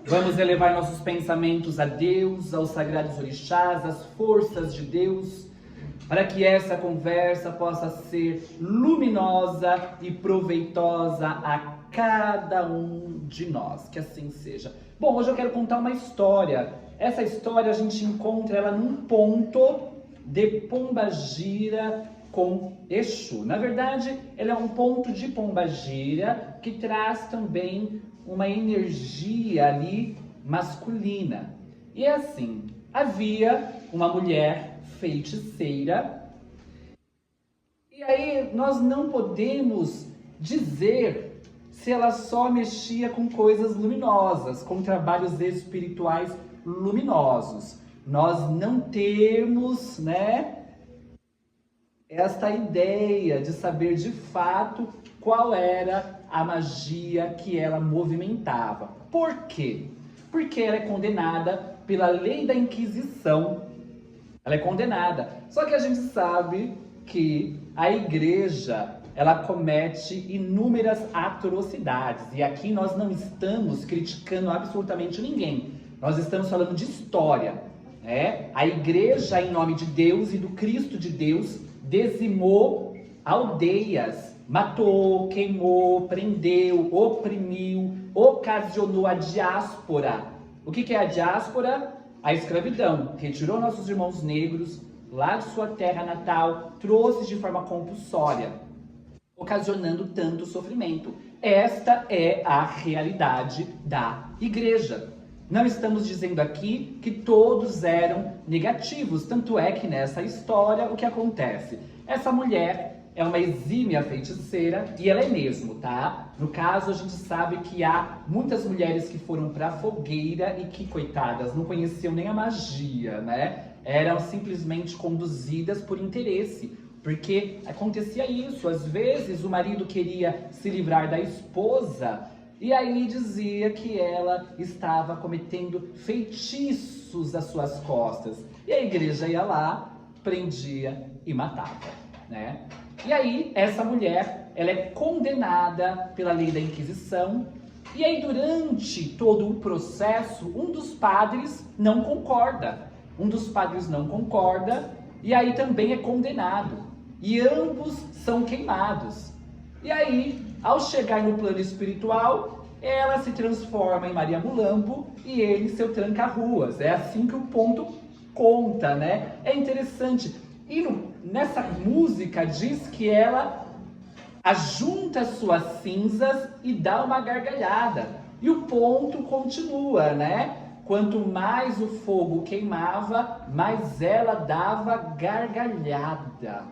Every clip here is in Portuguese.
Vamos elevar nossos pensamentos a Deus, aos sagrados orixás, às forças de Deus, para que essa conversa possa ser luminosa e proveitosa a cada um de nós. Que assim seja. Bom, hoje eu quero contar uma história. Essa história a gente encontra ela num ponto de Pombagira com Exu. Na verdade, ela é um ponto de Pombagira que traz também uma energia ali masculina. E é assim, havia uma mulher feiticeira, e aí nós não podemos dizer se ela só mexia com coisas luminosas, com trabalhos espirituais luminosos. Nós não temos, esta ideia de saber de fato qual era a magia que ela movimentava. Por quê? Porque ela é condenada pela lei da Inquisição. Ela é condenada. Só que a gente sabe que a igreja, ela comete inúmeras atrocidades. E aqui nós não estamos criticando absolutamente ninguém. Nós estamos falando de história. A igreja, em nome de Deus e do Cristo de Deus, dizimou aldeias, matou, queimou, prendeu, oprimiu, ocasionou a diáspora. O que é a diáspora? A escravidão. Retirou nossos irmãos negros lá de sua terra natal, trouxe de forma compulsória, ocasionando tanto sofrimento. Esta é a realidade da igreja. Não estamos dizendo aqui que todos eram negativos, tanto é que nessa história o que acontece? Essa mulher é uma exímia feiticeira, e ela é mesmo, tá? No caso, a gente sabe que há muitas mulheres que foram pra fogueira e que, coitadas, não conheciam nem a magia, Eram simplesmente conduzidas por interesse, porque acontecia isso, às vezes o marido queria se livrar da esposa, e aí dizia que ela estava cometendo feitiços às suas costas. E a igreja ia lá, prendia e matava, E aí, essa mulher, ela é condenada pela lei da Inquisição. E aí, durante todo o processo, um dos padres não concorda. E aí também é condenado. E ambos são queimados. E aí, ao chegar no plano espiritual, ela se transforma em Maria Mulambo e ele seu tranca-ruas. É assim que o ponto conta, É interessante. E nessa música diz que ela ajunta suas cinzas e dá uma gargalhada. E o ponto continua, Quanto mais o fogo queimava, mais ela dava gargalhada.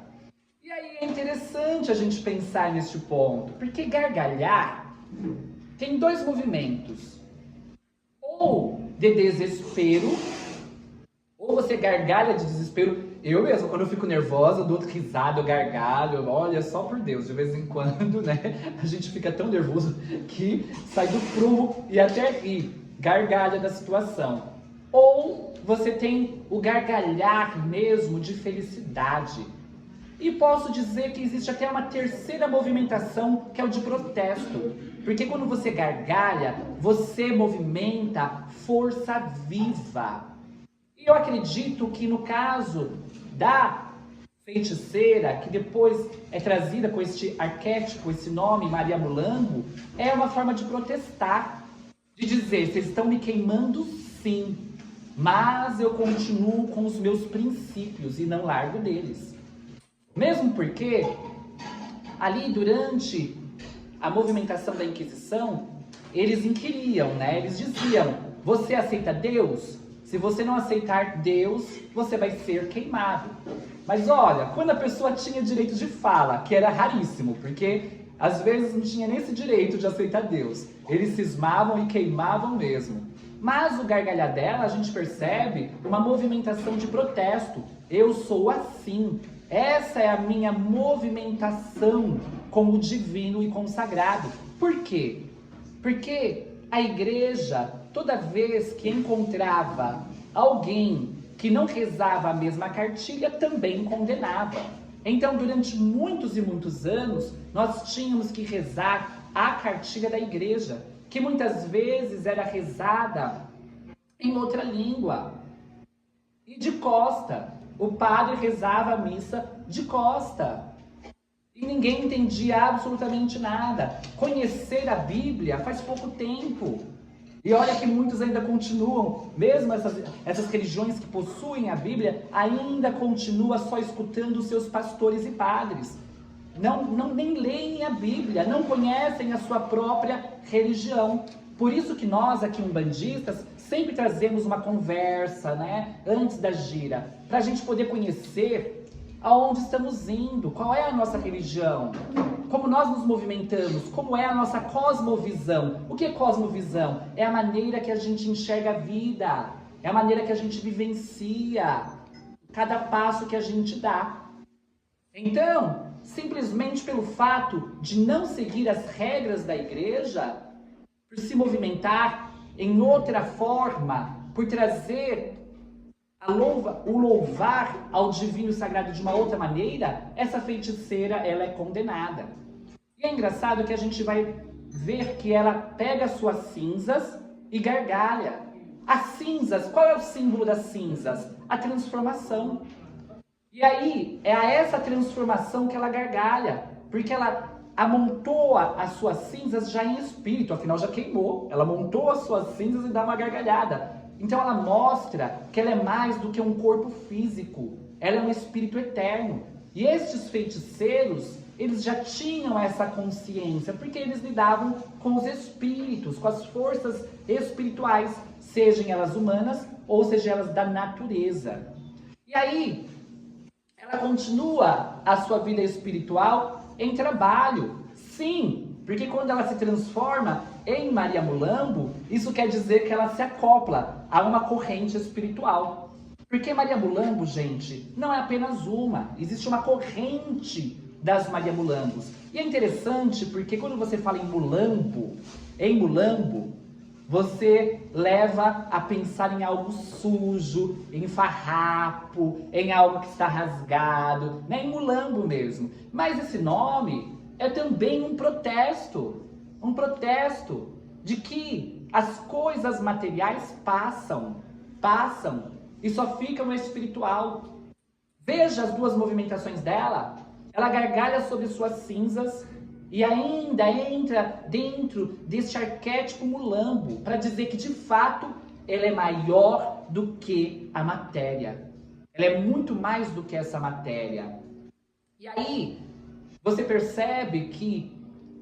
E aí é interessante a gente pensar neste ponto, porque gargalhar tem dois movimentos. Ou de desespero, ou você gargalha de desespero. Eu mesmo, quando eu fico nervosa, eu dou outra risada, eu gargalho, olha, só por Deus, de vez em quando, a gente fica tão nervoso que sai do prumo e até ri, gargalha da situação. Ou você tem o gargalhar mesmo de felicidade. E posso dizer que existe até uma terceira movimentação, que é o de protesto. Porque quando você gargalha, você movimenta força viva. E eu acredito que no caso da feiticeira, que depois é trazida com este arquétipo, esse nome, Maria Mulambo, é uma forma de protestar. De dizer, vocês estão me queimando sim, mas eu continuo com os meus princípios e não largo deles. Mesmo porque, ali durante a movimentação da Inquisição, eles inquiriam, Eles diziam, você aceita Deus? Se você não aceitar Deus, você vai ser queimado. Mas olha, quando a pessoa tinha direito de fala, que era raríssimo, porque às vezes não tinha nem esse direito de aceitar Deus, eles cismavam e queimavam mesmo. Mas o gargalhar dela, a gente percebe uma movimentação de protesto. Eu sou assim. Essa é a minha movimentação com o divino e com o sagrado. Por quê? Porque a igreja, toda vez que encontrava alguém que não rezava a mesma cartilha, também condenava. Então, durante muitos e muitos anos, nós tínhamos que rezar a cartilha da igreja. que muitas vezes era rezada em outra língua. E de costa. O padre rezava a missa de costa. E ninguém entendia absolutamente nada. Conhecer a Bíblia faz pouco tempo. E olha que muitos ainda continuam, mesmo essas religiões que possuem a Bíblia, ainda continua só escutando os seus pastores e padres. Nem leem a Bíblia, não conhecem a sua própria religião. Por isso que nós aqui umbandistas sempre trazemos uma conversa, né, antes da gira, para a gente poder conhecer aonde estamos indo, qual é a nossa religião, como nós nos movimentamos, como é a nossa cosmovisão. O que é cosmovisão? É a maneira que a gente enxerga a vida, é a maneira que a gente vivencia cada passo que a gente dá. Então, simplesmente pelo fato de não seguir as regras da igreja, por se movimentar em outra forma, por trazer o louvar ao divino sagrado de uma outra maneira, essa feiticeira, ela é condenada. E é engraçado que a gente vai ver que ela pega as suas cinzas e gargalha. As cinzas, qual é o símbolo das cinzas? A transformação. E aí, é a essa transformação que ela gargalha, porque ela amontoa as suas cinzas já em espírito, afinal já queimou. Ela montou as suas cinzas e dá uma gargalhada. Então ela mostra que ela é mais do que um corpo físico, ela é um espírito eterno. E estes feiticeiros, eles já tinham essa consciência, porque eles lidavam com os espíritos, com as forças espirituais, sejam elas humanas ou sejam elas da natureza. E aí, ela continua a sua vida espiritual em trabalho. Sim, porque quando ela se transforma em Maria Mulambo, isso quer dizer que ela se acopla a uma corrente espiritual. Porque Maria Mulambo, gente, não é apenas uma. Existe uma corrente das Maria Mulambos. E é interessante porque quando você fala em Mulambo, você leva a pensar em algo sujo, em farrapo, em algo que está rasgado, né? Em mulambo mesmo. Mas esse nome é também um protesto de que as coisas materiais passam e só fica no espiritual. Veja as duas movimentações dela. Ela gargalha sobre suas cinzas e ainda entra dentro deste arquétipo mulambo para dizer que, de fato, ela é maior do que a matéria. Ela é muito mais do que essa matéria. E aí, você percebe que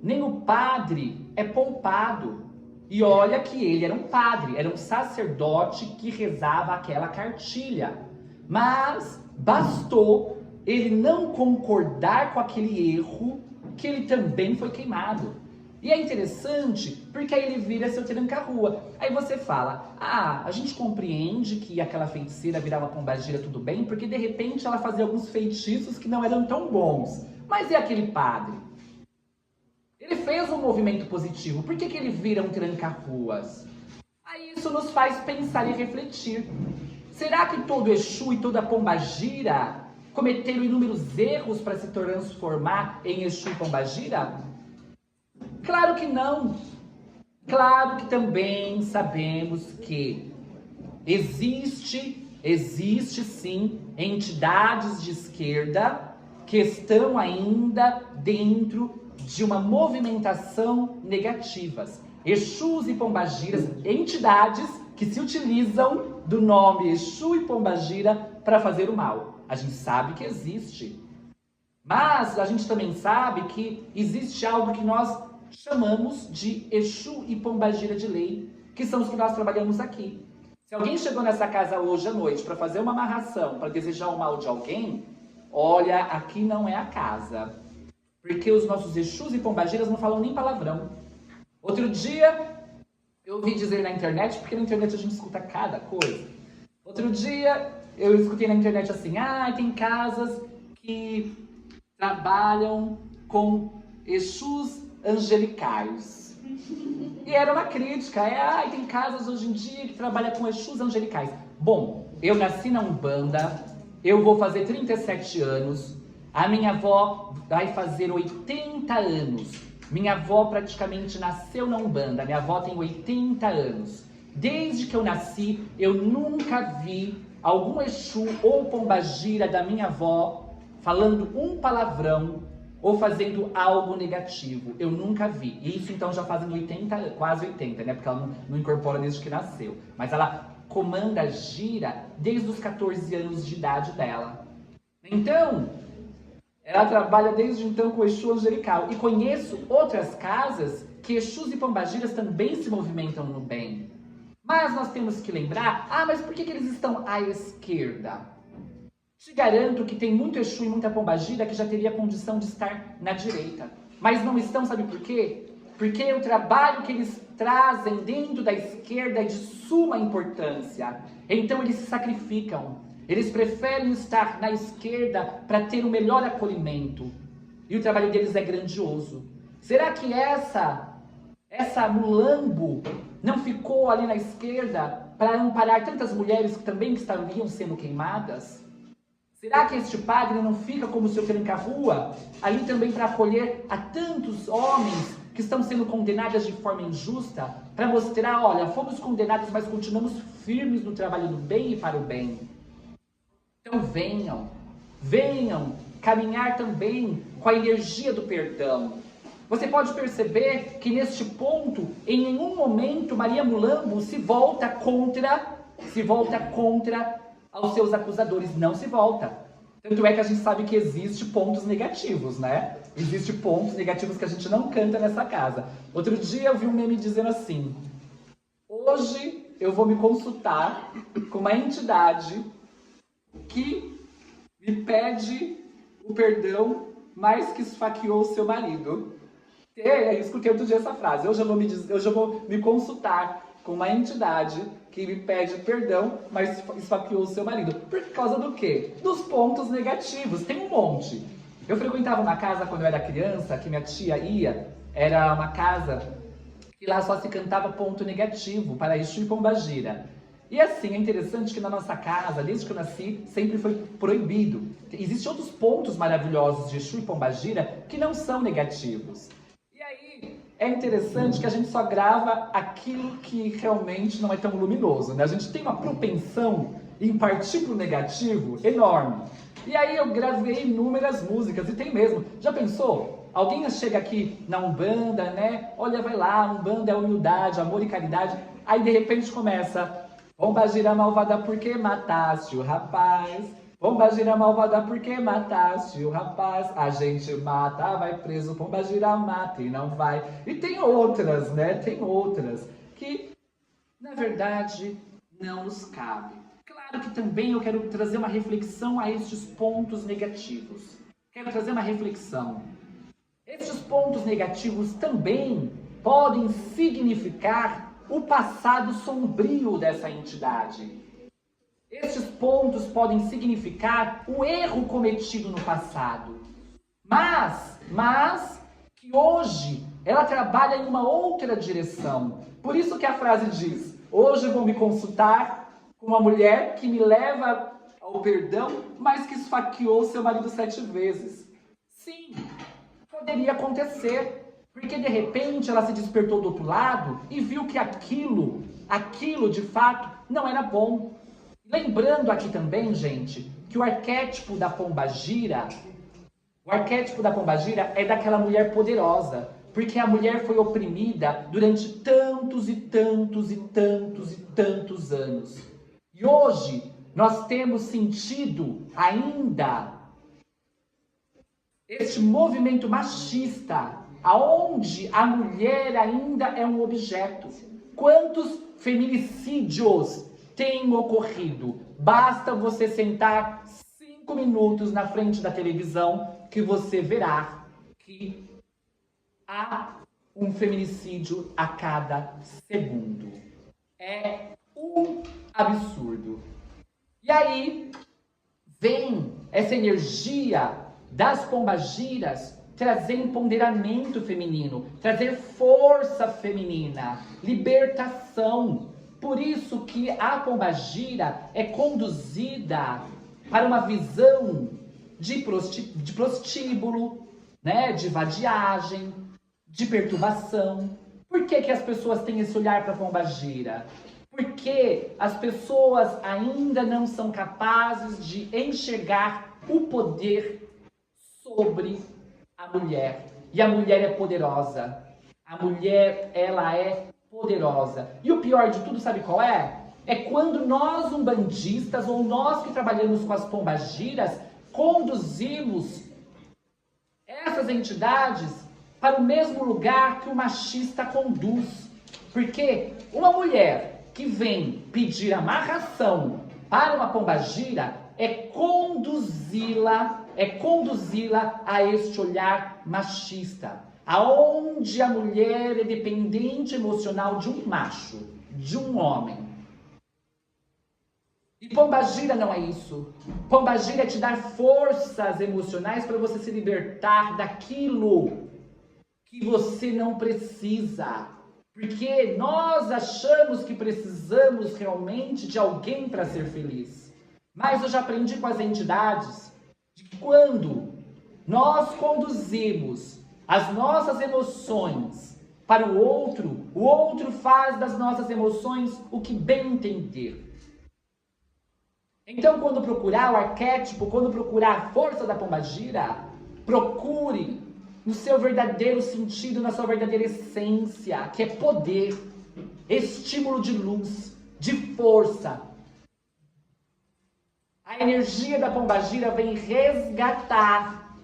nem o padre é poupado. E olha que ele era um padre, era um sacerdote que rezava aquela cartilha. Mas bastou ele não concordar com aquele erro, que ele também foi queimado. E é interessante, porque aí ele vira seu tranca-rua. Aí você fala, a gente compreende que aquela feiticeira virava pombagira, tudo bem, porque de repente ela fazia alguns feitiços que não eram tão bons. Mas e aquele padre? Ele fez um movimento positivo, por que ele vira um tranca-ruas? Aí isso nos faz pensar e refletir. Será que todo Exu e toda pombagira cometeram inúmeros erros para se transformar em Exu e pombagira? Claro que não. Claro que também sabemos que existe sim entidades de esquerda que estão ainda dentro de uma movimentação negativas. Exus e pombagiras, entidades que se utilizam do nome Exu e pombagira para fazer o mal. A gente sabe que existe. Mas a gente também sabe que existe algo que nós chamamos de Exu e pombagira de lei, que são os que nós trabalhamos aqui. Se alguém chegou nessa casa hoje à noite para fazer uma amarração, para desejar o mal de alguém, olha, aqui não é a casa. Porque os nossos Exus e pombagiras não falam nem palavrão. Outro dia, eu ouvi dizer na internet, porque na internet a gente escuta cada coisa. Outro dia, eu escutei na internet assim, tem casas que trabalham com Exus angelicais. E era uma crítica, tem casas hoje em dia que trabalham com Exus angelicais. Bom, eu nasci na Umbanda, eu vou fazer 37 anos, a minha avó vai fazer 80 anos. Minha avó praticamente nasceu na Umbanda, minha avó tem 80 anos. Desde que eu nasci, eu nunca vi algum Exu ou pombagira da minha avó falando um palavrão ou fazendo algo negativo. Eu nunca vi. E isso então já fazem 80, quase 80, né? Porque ela não incorpora desde que nasceu. Mas ela comanda, gira desde os 14 anos de idade dela. Então, ela trabalha desde então com o Exu angelical. E conheço outras casas que Exus e pombagiras também se movimentam no bem. Mas nós temos que lembrar, mas por que eles estão à esquerda? Te garanto que tem muito Exu e muita pombagira que já teria condição de estar na direita. Mas não estão, sabe por quê? Porque o trabalho que eles trazem dentro da esquerda é de suma importância. Então eles se sacrificam. Eles preferem estar na esquerda para ter o melhor acolhimento. E o trabalho deles é grandioso. Será que essa mulambo não ficou ali na esquerda para amparar tantas mulheres que também estariam sendo queimadas? Será que este padre não fica como o seu tranca-rua ali também para acolher a tantos homens que estão sendo condenados de forma injusta, para mostrar, olha, fomos condenados, mas continuamos firmes no trabalho do bem e para o bem? Então venham caminhar também com a energia do perdão. Você pode perceber que neste ponto, em nenhum momento, Maria Mulambo se volta contra aos seus acusadores, não se volta. Tanto é que a gente sabe que existe pontos negativos, né? Existem pontos negativos que a gente não canta nessa casa. Outro dia eu vi um meme dizendo assim: hoje eu vou me consultar com uma entidade que me pede o perdão, mas que esfaqueou o seu marido. Eu escutei outro dia essa frase: hoje eu vou me consultar com uma entidade que me pede perdão, mas esfaqueou o seu marido. Por causa do quê? Dos pontos negativos. Tem um monte. Eu frequentava uma casa quando eu era criança, que minha tia ia. Era uma casa que lá só se cantava ponto negativo para Exu e pombagira. E assim, é interessante que na nossa casa, desde que eu nasci, sempre foi proibido. Existem outros pontos maravilhosos de Exu e pombagira que não são negativos. E aí, é interessante que a gente só grava aquilo que realmente não é tão luminoso, né? A gente tem uma propensão em partir para o negativo enorme. E aí eu gravei inúmeras músicas, e tem mesmo. Já pensou? Alguém chega aqui na Umbanda, né? Olha, vai lá, Umbanda é humildade, amor e caridade. Aí de repente começa: pombagira malvada, por que mataste o rapaz? Pombagira malvada, por que mataste o rapaz? A gente mata, vai preso, pombagira mata e não vai. E tem outras, né? Tem outras que, na verdade, não nos cabe. Claro que também eu quero trazer uma reflexão a estes pontos negativos. Quero trazer uma reflexão. Estes pontos negativos também podem significar o passado sombrio dessa entidade. Estes pontos podem significar o erro cometido no passado. Mas que hoje ela trabalha em uma outra direção. Por isso que a frase diz: hoje eu vou me consultar com uma mulher que me leva ao perdão, mas que esfaqueou seu marido 7 vezes. Sim, poderia acontecer. Porque de repente ela se despertou do outro lado e viu que aquilo de fato não era bom. Lembrando aqui também, gente, que o arquétipo da pombagira é daquela mulher poderosa, porque a mulher foi oprimida durante tantos e tantos e tantos e tantos anos. E hoje nós temos sentido ainda este movimento machista, aonde a mulher ainda é um objeto. Quantos feminicídios têm ocorrido? Basta você sentar 5 minutos na frente da televisão que você verá que há um feminicídio a cada segundo. É um absurdo. E aí vem essa energia das pombagiras trazer empoderamento feminino, trazer força feminina, libertação. Por isso que a pombagira é conduzida para uma visão de prostíbulo, né, de vadiagem, de perturbação. Por que que as pessoas têm esse olhar para a pombagira? Porque as pessoas ainda não são capazes de enxergar o poder sobre a mulher. E a mulher é poderosa. A mulher, ela é poderosa. E o pior de tudo, sabe qual é? É quando nós, umbandistas, ou nós que trabalhamos com as pombagiras, conduzimos essas entidades para o mesmo lugar que o machista conduz. Porque uma mulher que vem pedir amarração para uma pombagira é conduzi-la a este olhar machista, aonde a mulher é dependente emocional de um macho, de um homem. E pombagira não é isso. Pombagira é te dar forças emocionais para você se libertar daquilo que você não precisa. Porque nós achamos que precisamos realmente de alguém para ser feliz. Mas eu já aprendi com as entidades de que quando nós conduzimos as nossas emoções para o outro faz das nossas emoções o que bem entender. Então, quando procurar o arquétipo, quando procurar a força da pombagira, procure no seu verdadeiro sentido, na sua verdadeira essência, que é poder, estímulo de luz, de força. A energia da pombagira vem resgatar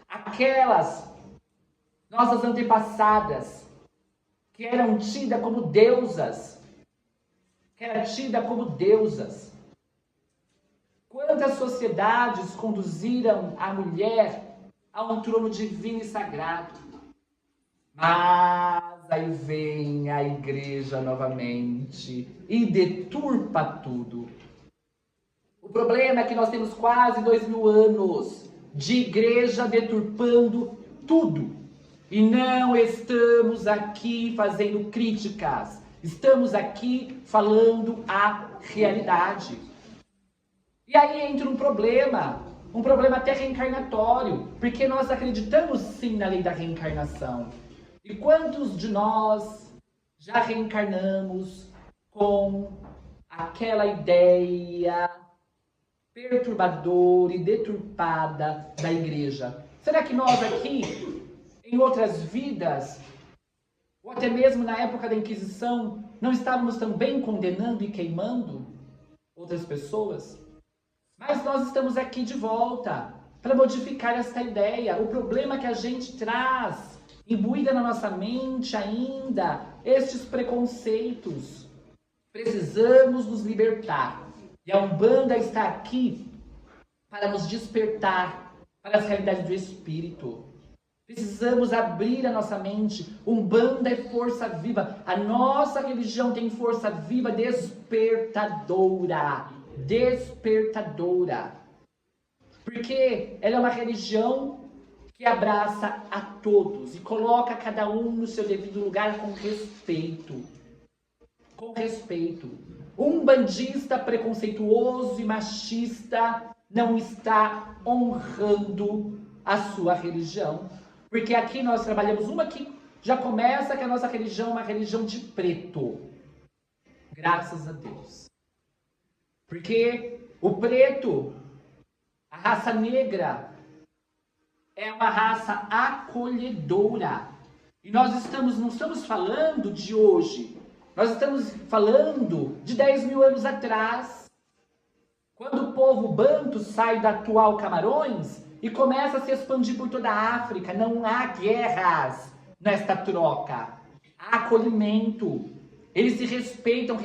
aquelas nossas antepassadas que eram tidas como deusas. Quantas sociedades conduziram a mulher a um trono divino e sagrado? Mas aí vem a igreja novamente e deturpa tudo. O problema é que nós temos quase 2000 anos de igreja deturpando tudo. E não estamos aqui fazendo críticas. Estamos aqui falando a realidade. E aí entra um problema até reencarnatório, porque nós acreditamos sim na lei da reencarnação. E quantos de nós já reencarnamos com aquela ideia perturbadora e deturpada da igreja? Será que nós aqui, em outras vidas, ou até mesmo na época da Inquisição, não estávamos também condenando e queimando outras pessoas? Mas nós estamos aqui de volta para modificar essa ideia. O problema é que a gente traz, imbuída na nossa mente ainda, estes preconceitos. Precisamos nos libertar. E a Umbanda está aqui para nos despertar para as realidades do espírito. Precisamos abrir a nossa mente. Umbanda é força viva. A nossa religião tem força viva despertadora. Porque ela é uma religião que abraça a todos e coloca cada um no seu devido lugar com respeito. Um umbandista preconceituoso e machista não está honrando a sua religião. Porque aqui nós trabalhamos uma que já começa que a nossa religião é uma religião de preto. Graças a Deus. Porque o preto, a raça negra, é uma raça acolhedora. E nós não estamos falando de hoje. Nós estamos falando de 10.000 anos atrás. Quando o povo banto sai da atual Camarões e começa a se expandir por toda a África. Não há guerras nesta troca. Há acolhimento. Eles se respeitam,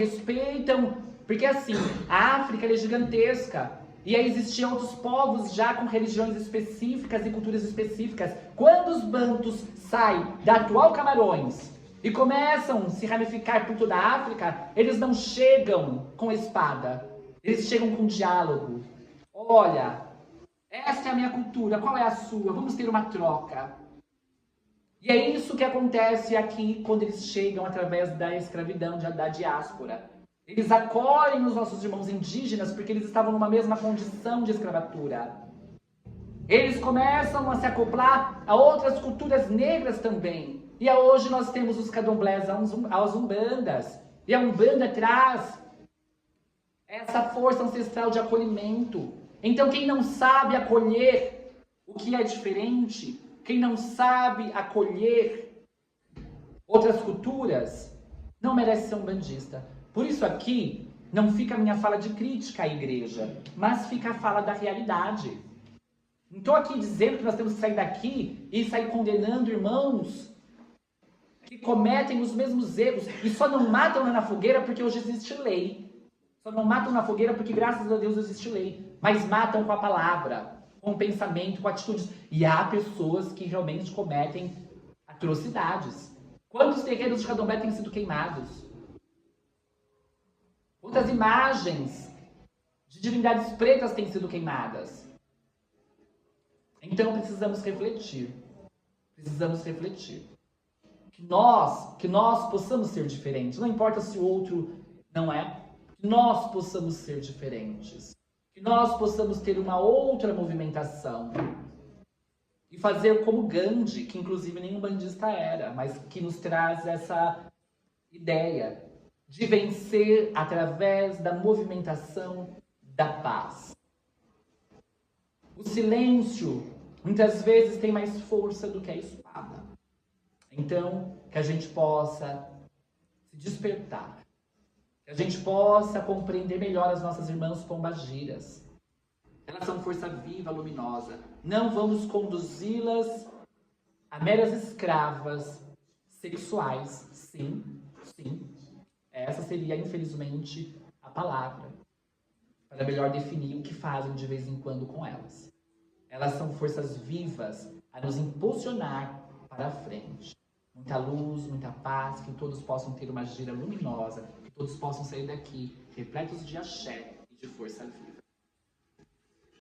porque assim, a África é gigantesca. E aí existiam outros povos já com religiões específicas e culturas específicas. Quando os bantus saem da atual Camarões e começam a se ramificar por toda a África, eles não chegam com espada. Eles chegam com diálogo. Olha, essa é a minha cultura, qual é a sua? Vamos ter uma troca. E é isso que acontece aqui quando eles chegam através da escravidão, da diáspora. Eles acolhem os nossos irmãos indígenas porque eles estavam numa mesma condição de escravatura. Eles começam a se acoplar a outras culturas negras também. E hoje nós temos os candomblés as umbandas. E a umbanda traz essa força ancestral de acolhimento. Então quem não sabe acolher o que é diferente, quem não sabe acolher outras culturas, não merece ser umbandista. Por isso aqui não fica a minha fala de crítica à igreja, mas fica a fala da realidade. Não estou aqui dizendo que nós temos que sair daqui e sair condenando irmãos que cometem os mesmos erros e só não matam na fogueira porque hoje existe lei. Só não matam na fogueira porque, graças a Deus, existe lei. Mas matam com a palavra, com o pensamento, com atitudes. E há pessoas que realmente cometem atrocidades. Quantos terreiros de candomblé têm sido queimados? Quantas imagens de divindades pretas têm sido queimadas? Então precisamos refletir. Precisamos refletir. Que nós possamos ser diferentes. Não importa se o outro não é. Que nós possamos ser diferentes. Que nós possamos ter uma outra movimentação. E fazer como Gandhi, que inclusive nenhum bandista era, mas que nos traz essa ideia de vencer através da movimentação da paz. O silêncio, muitas vezes, tem mais força do que a espada. Então, que a gente possa se despertar. Que a gente possa compreender melhor as nossas irmãs pombagiras. Elas são força viva, luminosa. Não vamos conduzi-las a meras escravas sexuais. Sim, sim. Essa seria, infelizmente, a palavra. Para melhor definir o que fazem de vez em quando com elas. Elas são forças vivas a nos impulsionar para a frente. Muita luz, muita paz, que todos possam ter uma gira luminosa, que todos possam sair daqui repletos de axé e de força viva.